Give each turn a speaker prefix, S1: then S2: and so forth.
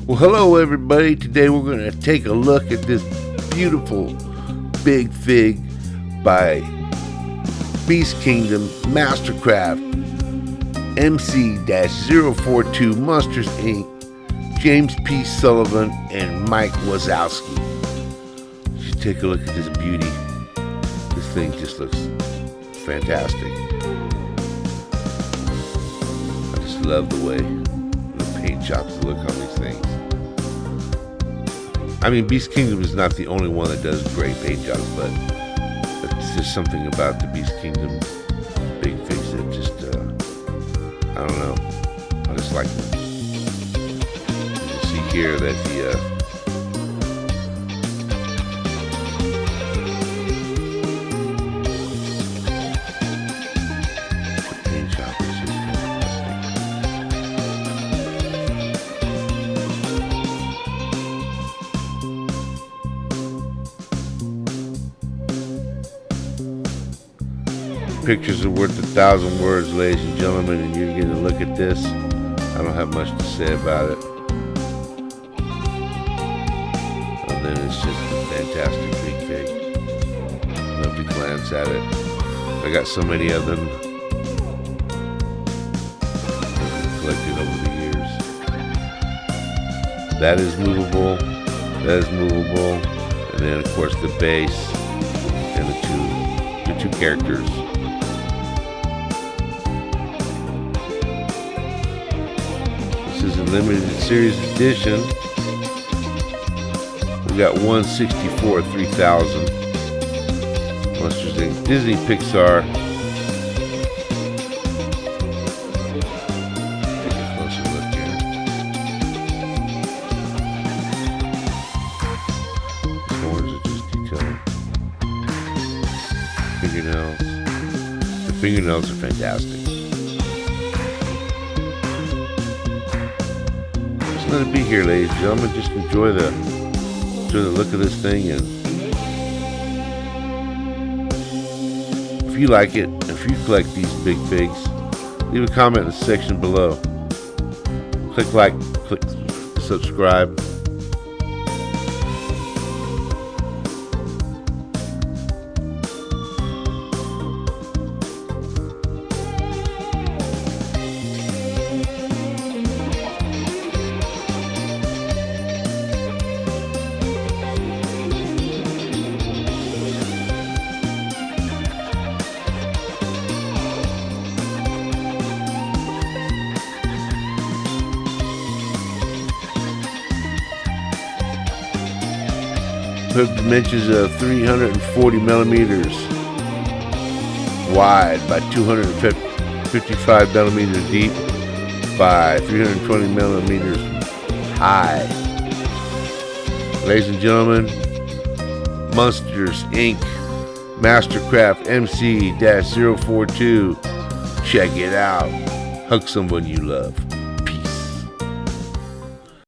S1: Well, hello everybody. Today we're going to take a look at this beautiful big fig by Beast Kingdom Mastercraft MC-042 Monsters Inc. James P. Sullivan and Mike Wazowski. Just take a look at this beauty. This thing just looks fantastic. I just love the way the paint jobs look on these things. I mean, Beast Kingdom is not the only one that does great paint jobs, but there's just something about the Beast Kingdom big figs that just, I don't know, I just like them. You can see here that the paint job is just fantastic. Pictures are worth 1,000 words, ladies and gentlemen, and you're getting to look at this. I don't have much to say about it. And then it's just a fantastic big fig. Love to glance at it. I got so many of them collected over the years. That is movable. That is movable. And then of course the base and the two characters. This is a limited series edition. We got 164 3000 Monsters Inc. Disney Pixar. Take a closer look here. The horns are just detailed. Fingernails. The fingernails are fantastic. Let it be here, ladies and gentlemen. Just enjoy the look of this thing, and if you like it, if you collect these big figs, leave a comment in the section below. Click like, click subscribe. Hook dimensions of 340 millimeters wide by 255 millimeters deep by 320 millimeters high. Ladies and gentlemen, Monsters Inc. Mastercraft MC-042. Check it out. Hug someone you love.